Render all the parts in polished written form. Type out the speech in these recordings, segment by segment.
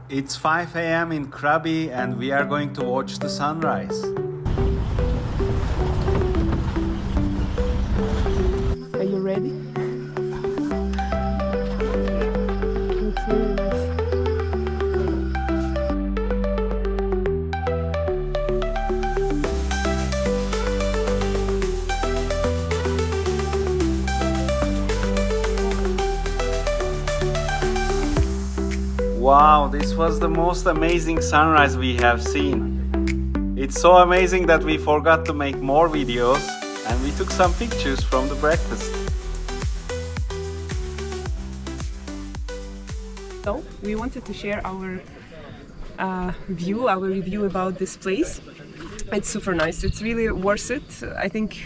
It's 5 a.m. in Krabi and we are going to watch the sunrise. Are you ready? Looks really nice. Wow, this was the most amazing sunrise we have seen. It's so amazing that we forgot to make more videos and we took some pictures from the breakfast. So, we wanted to share our review about this place. It's super nice, it's really worth it. I think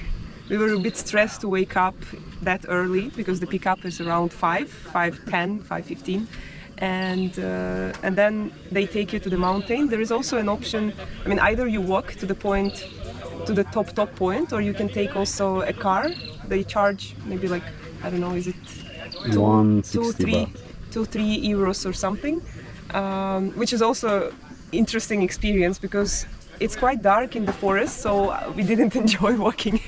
we were a bit stressed to wake up that early because the pickup is around 5:10, 5:15. And then they take you to the mountain. There is also an option, I mean, either you walk to the point, to the top point, or you can take also a car. They charge maybe like, I don't know, is it 2-3 euros or something, which is also interesting experience because it's quite dark in the forest, so we didn't enjoy walking,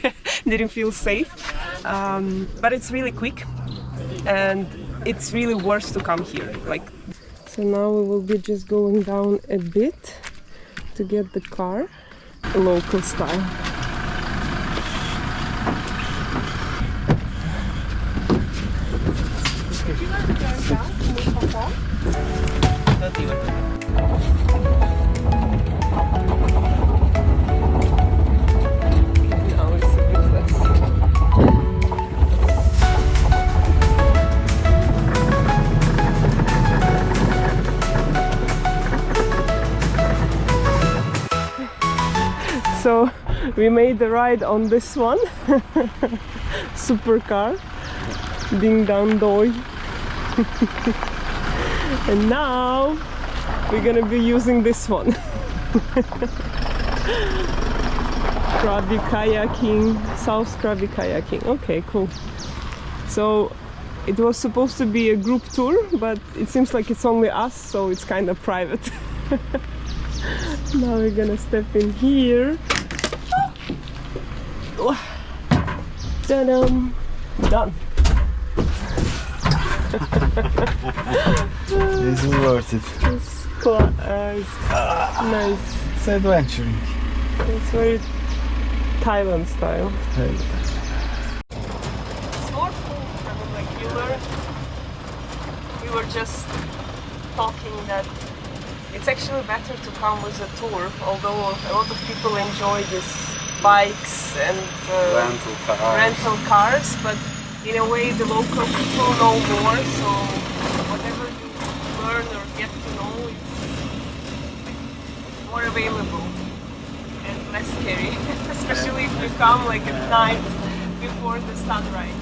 didn't feel safe, but it's really quick and it's really worth to come here. So now we will be just going down a bit to get the car, local style. So we made the ride on this one, supercar, ding dong doi. And now we're gonna be using this one. Krabi Kayaking, South Krabi Kayaking. Okay, cool. So it was supposed to be a group tour, but it seems like it's only us, so it's kind of private. Now we're gonna step in here. Ta-dam! Done! This is worth it. It's nice. It's adventuring. It's very Thailand style. It's more cool. I mean, like we were just talking that it's actually better to come with a tour, although a lot of people enjoy this bikes and rental cars, but in a way the local people know more, so whatever you learn or get to know, it's more available and less scary, especially if you come like at night before the sunrise.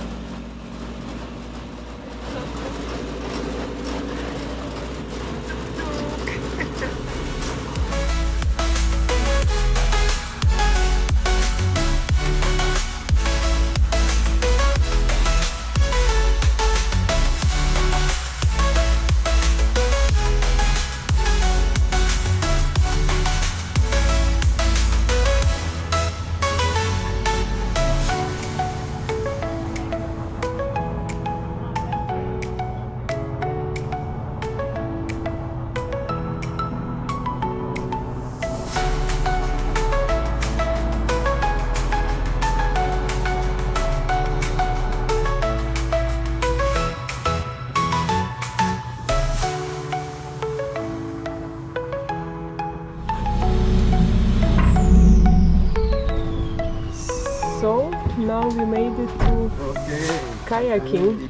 So now we made it to Kayaking.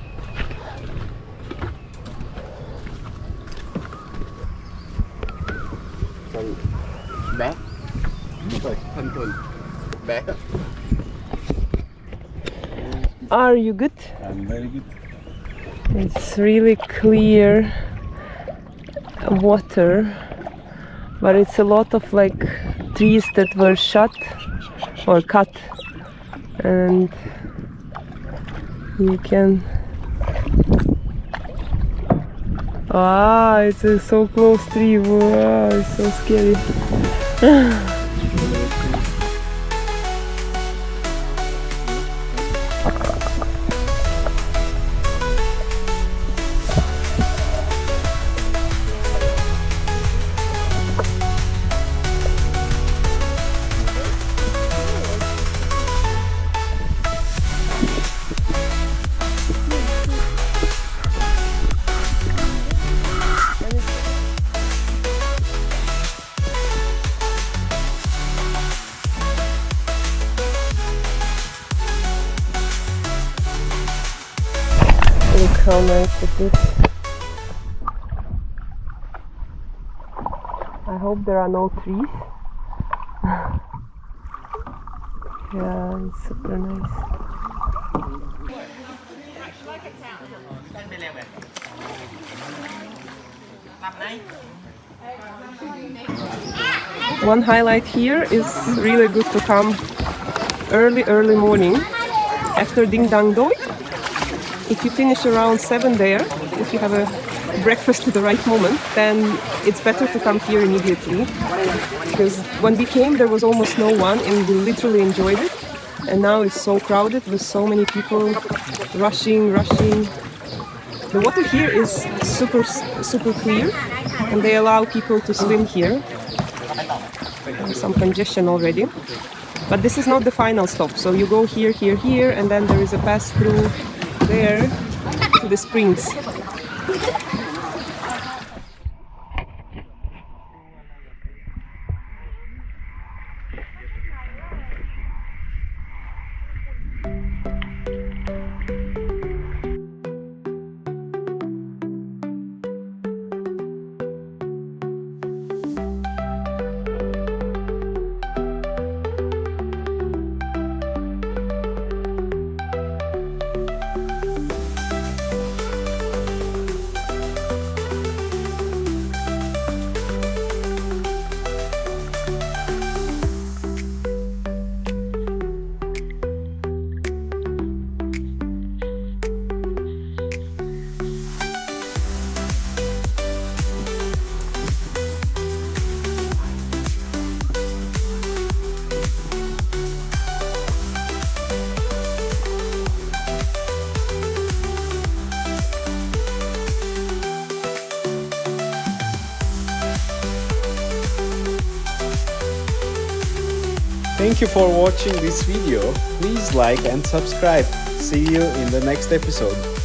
Back. Back. Are you good? I'm very good. It's really clear water, but it's a lot of like trees that were shut or cut, and you can Ah, it's a so close tree. Wow, it's so scary. Look how nice it is. I hope there are no trees. Yeah, it's super nice. One highlight here is really good to come early morning after Ding Dang Doi. If you finish around 7 there, if you have a breakfast at the right moment, then it's better to come here immediately. Because when we came, there was almost no one and we literally enjoyed it. And now it's so crowded with so many people rushing. The water here is super clear and they allow people to swim here. There's some congestion already. But this is not the final stop. So you go here, and then there is a pass through there to the springs. Thank you for watching this video. Please like and subscribe. See you in the next episode.